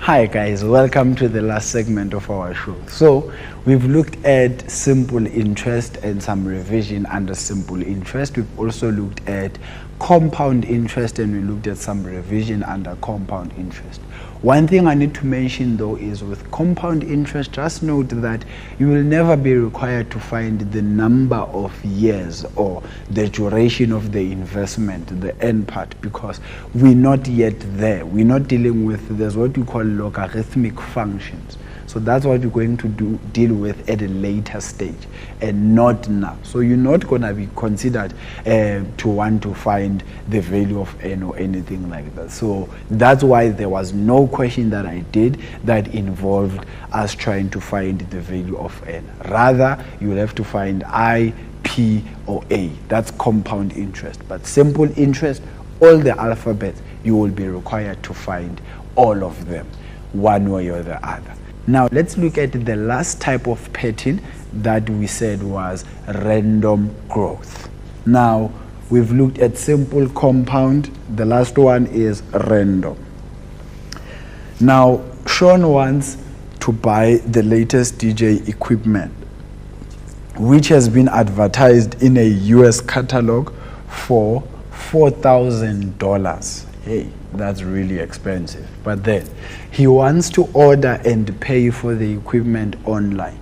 Hi guys, welcome to the last segment of our show. So we've looked at simple interest and some revision under simple interest. We've also looked at compound interest and we looked at some revision under compound interest. One thing I need to mention though is with compound interest, just note that you will never be required to find the number of years or the duration of the investment, the end part, because we're not yet there. We're not dealing with, there's what we call logarithmic functions. So that's what you're going to deal with at a later stage and not now. So you're not going to be considered to want to find the value of n or anything like that. So that's why there was no question that I did that involved us trying to find the value of n. Rather, you'll have to find I, P, or A. That's compound interest. But simple interest, all the alphabets, you will be required to find all of them, one way or the other. Now let's look at the last type of pattern that we said was random growth. Now we've looked at simple compound, the last one is random. Now Sean wants to buy the latest DJ equipment, which has been advertised in a US catalog for $4,000. Hey, that's really expensive. But then he wants to order and pay for the equipment online.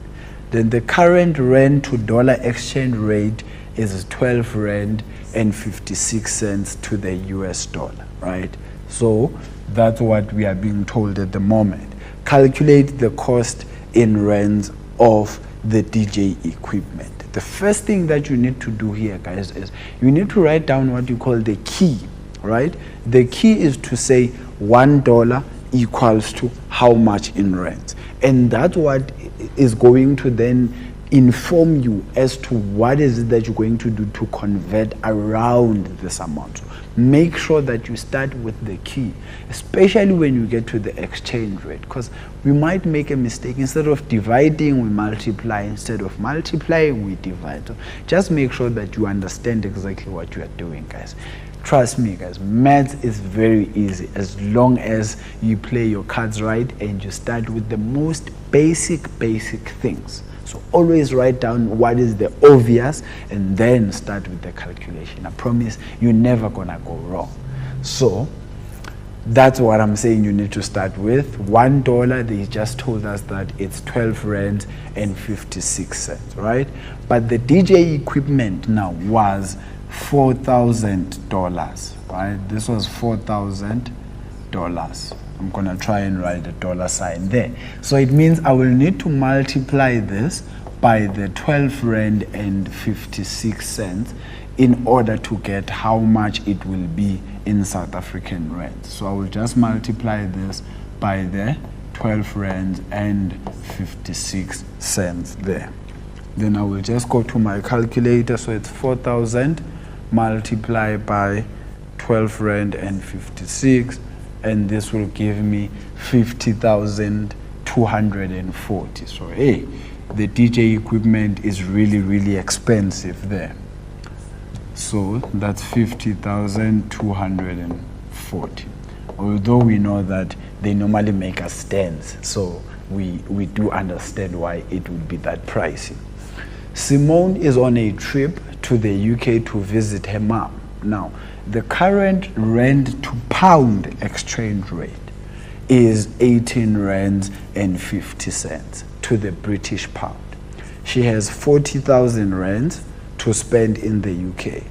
Then the current rand to dollar exchange rate is 12 rand and 56 cents to the US dollar, right? So that's what we are being told at the moment. Calculate the cost in rands of the DJ equipment. The first thing that you need to do here, guys, is you need to write down what you call the key, right? The key is to say $1 equals to how much in rands. And that's what is going to then inform you as to what is it that you're going to do to convert around this amount. So make sure that you start with the key, especially when you get to the exchange rate, because we might make a mistake. Instead of dividing, we multiply. Instead of multiplying, we divide. So just make sure that you understand exactly what you are doing, guys. Trust me, guys, maths is very easy as long as you play your cards right and you start with the most basic things. So always write down what is the obvious and then start with the calculation. I promise you're never gonna go wrong. So that's what I'm saying you need to start with. $1, they just told us that it's 12 rand and 56 cents, right? But the DJ equipment now was $4,000, right? This was $4,000. I'm gonna try and write a dollar sign there. So it means I will need to multiply this by the 12 rand and 56 cents in order to get how much it will be in South African rand. So I will just multiply this by the 12 rand and 56 cents there. Then I will just go to my calculator. So it's 4,000 multiplied by 12 rand and 56, and this will give me 50,240. So hey, the DJ equipment is really expensive there. So that's 50,240. Although we know that they normally make us stands, so we do understand why it would be that pricey. Simone is on a trip to the UK to visit her mom. Now, the current rand to pound exchange rate is 18 rands and 50 cents to the British pound. She has 40,000 rands to spend in the UK.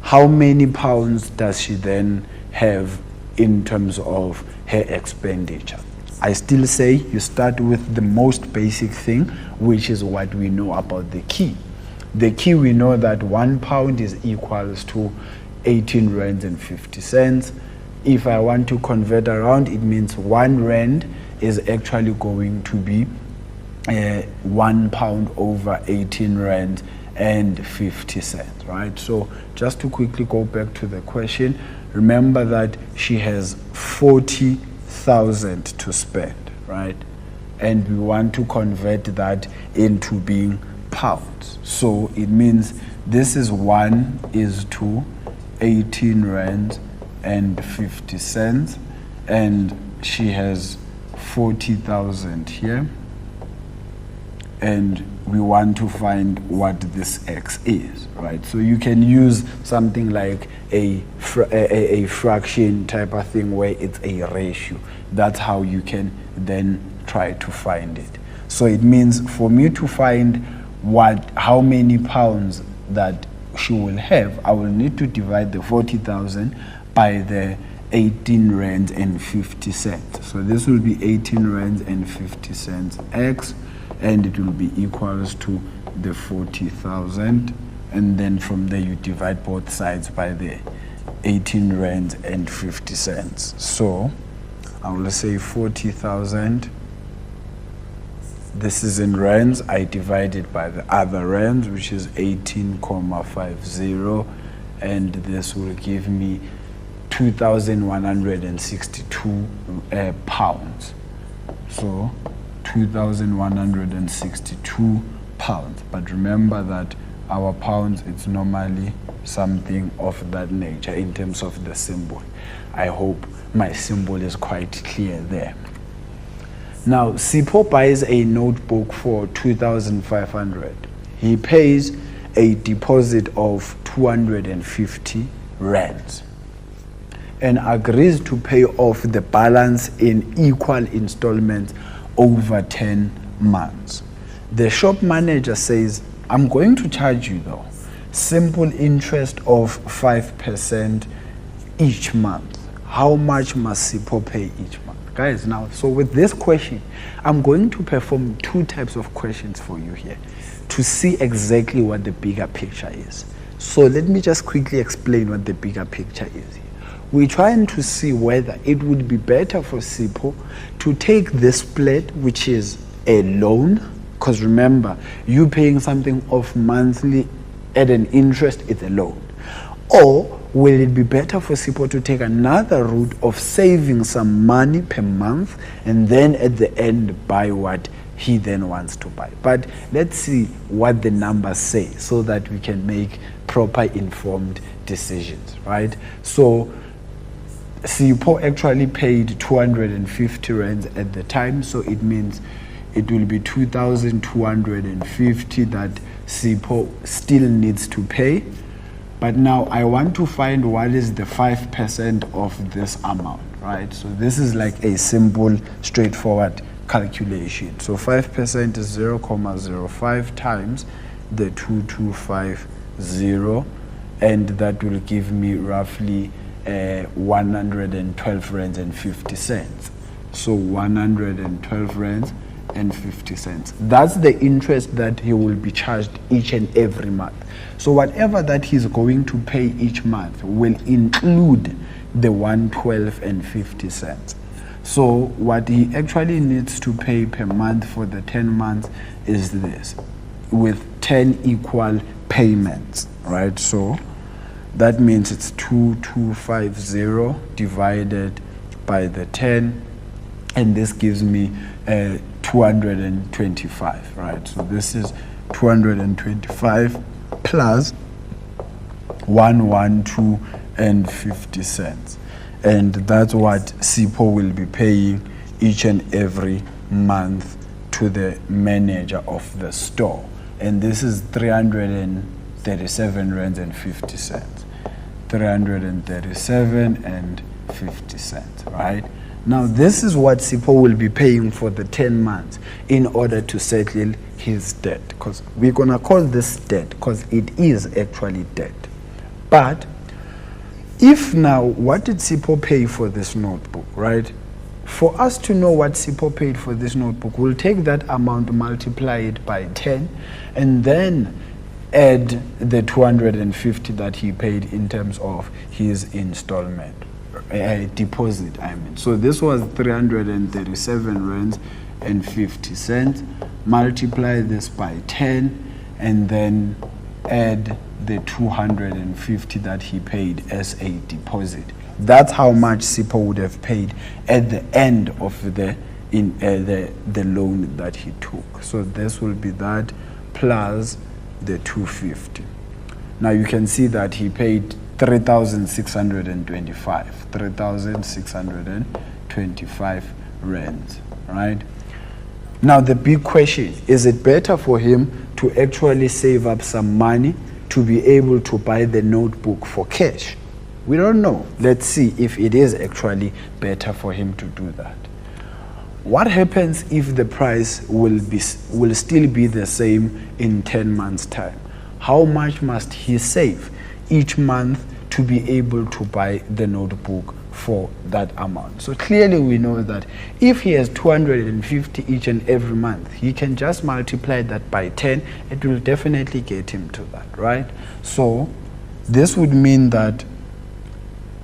How many pounds does she then have in terms of her expenditure? I still say you start with the most basic thing, which is what we know about the key. The key, we know that £1 is equals to 18 rands and 50 cents. If I want to convert around, it means 1 rand is actually going to be £1 over 18 rand and 50 cents, right? So just to quickly go back to the question, remember that she has 40,000 to spend, right? And we want to convert that into being pounds. So it means this is 1 is to 18 rand and 50 cents, and she has 40,000 here, and we want to find what this x is, right? So you can use something like a fraction type of thing where it's a ratio. That's how you can then try to find it. So it means for me to find how many pounds that she will have, I will need to divide the 40,000 by the 18 rands and 50 cents. So this will be 18 rands and 50 cents x, and it will be equals to the 40,000, and then from there you divide both sides by the 18 rands and 50 cents. So I will say 40,000, this is in rands, I divide it by the other rands, which is 18,50, and this will give me 2,162 pounds. So 2,162 pounds. But remember that our pounds, it's normally something of that nature in terms of the symbol. I hope my symbol is quite clear there. Now, Sipho buys a notebook for 2,500. He pays a deposit of 250 rands and agrees to pay off the balance in equal installments over 10 months. The shop manager says, I'm going to charge you though, simple interest of 5% each month. How much must Sipho pay each month? Guys, now, so with this question, I'm going to perform two types of questions for you here to see exactly what the bigger picture is. So let me just quickly explain what the bigger picture is here. We're trying to see whether it would be better for Sipho to take this split, which is a loan, because remember, you paying something off monthly at an interest, it's a loan. Or will it be better for Sipho to take another route of saving some money per month and then at the end buy what he then wants to buy? But let's see what the numbers say so that we can make proper informed decisions, right? So Sipho actually paid 250 rands at the time, so it means it will be 2,250 that Sipho still needs to pay. But now I want to find what is the 5% of this amount, right? So this is like a simple, straightforward calculation. So 5% is 0.05 times the 2,250, and that will give me roughly 112 rands and 50 cents. So 112 rands and 50 cents. That's the interest that he will be charged each and every month. So whatever that he's going to pay each month will include the 112 and 50 cents. So what he actually needs to pay per month for the 10 months is this, with 10 equal payments, right? So that means it's 2,250 divided by the 10, and this gives me 225, right? So this is 225 plus 112 and 50 cents. And that's what Sipho will be paying each and every month to the manager of the store. And this is 337 rands and 50 cents. 337 and 50 cents, right? Now this is what Sipho will be paying for the 10 months in order to settle his debt, because we're gonna call this debt because it is actually debt. But if now, what did Sipho pay for this notebook, right? For us to know what Sipho paid for this notebook, we'll take that amount, multiply it by 10, and then add the 250 that he paid in terms of his installment. Deposit, I mean. So this was 337 rands and 50 cents. Multiply this by 10 and then add the 250 that he paid as a deposit. That's how much Sipho would have paid at the end of the loan that he took. So this will be that plus the 250. Now you can see that he paid 3,625 rands, right? Now the big question, is it better for him to actually save up some money to be able to buy the notebook for cash? We don't know. Let's see if it is actually better for him to do that. What happens if the price will still be the same in 10 months' time? How much must he save each month to be able to buy the notebook for that amount? So clearly we know that if he has 250 each and every month, he can just multiply that by 10. It will definitely get him to that, right? So this would mean that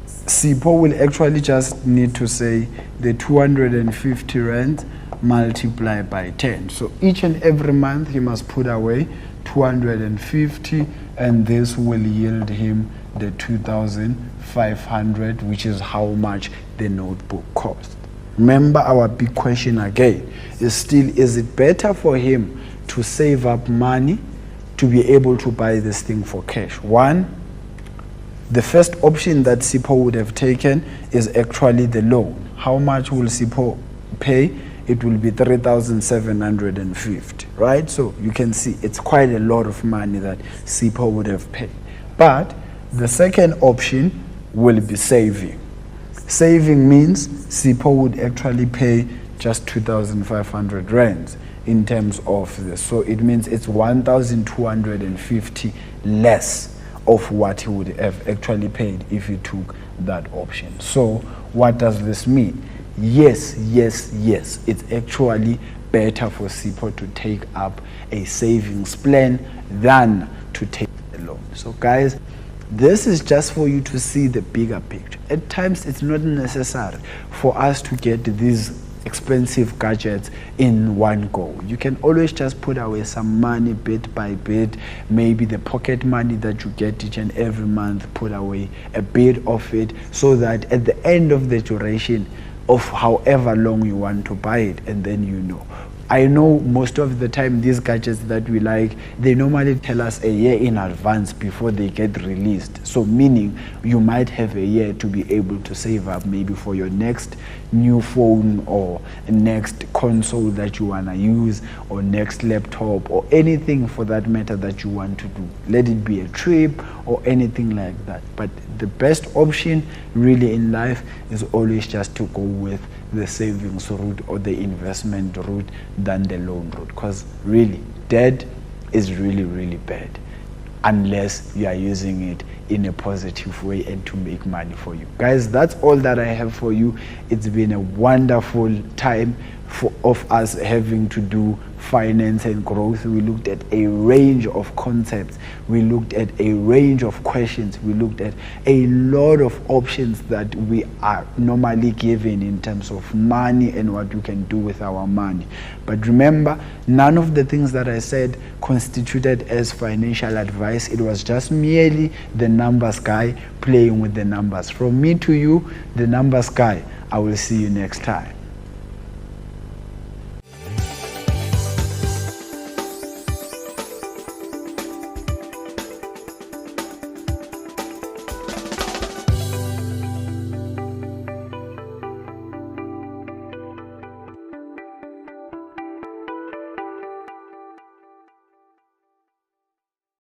Sipho will actually just need to say the 250 rand multiplied by 10. So each and every month he must put away 250, and this will yield him the 2,500, which is how much the notebook cost. Remember, our big question again is still, is it better for him to save up money to be able to buy this thing for cash? One, the first option that Sipho would have taken is actually the loan. How much will Sipho pay? It will be 3,750, right? So you can see it's quite a lot of money that Sipho would have paid. But the second option will be saving. Saving means Sipho would actually pay just 2,500 rands in terms of this. So it means it's 1,250 less of what he would have actually paid if he took that option. So what does this mean? Yes, it's actually better for Sipho to take up a savings plan than to take a loan. So guys, this is just for you to see the bigger picture. At times it's not necessary for us to get these expensive gadgets in one go. You can always just put away some money bit by bit. Maybe the pocket money that you get each and every month, put away a bit of it, so that at the end of the duration of however long you want to buy it, and then you know. I know most of the time these gadgets that we like, they normally tell us a year in advance before they get released. So meaning you might have a year to be able to save up maybe for your next new phone or next console that you want to use, or next laptop, or anything for that matter that you want to do. Let it be a trip or anything like that. But the best option really in life is always just to go with the savings route or the investment route than the loan route, because really debt is really bad unless you are using it in a positive way and to make money for you. Guys, that's all that I have for you. It's been a wonderful time of us having to do finance and growth. We looked at a range of concepts. We looked at a range of questions. We looked at a lot of options that we are normally given in terms of money and what we can do with our money. But remember, none of the things that I said constituted as financial advice. It was just merely the numbers guy playing with the numbers. From me to you, the numbers guy. I will see you next time.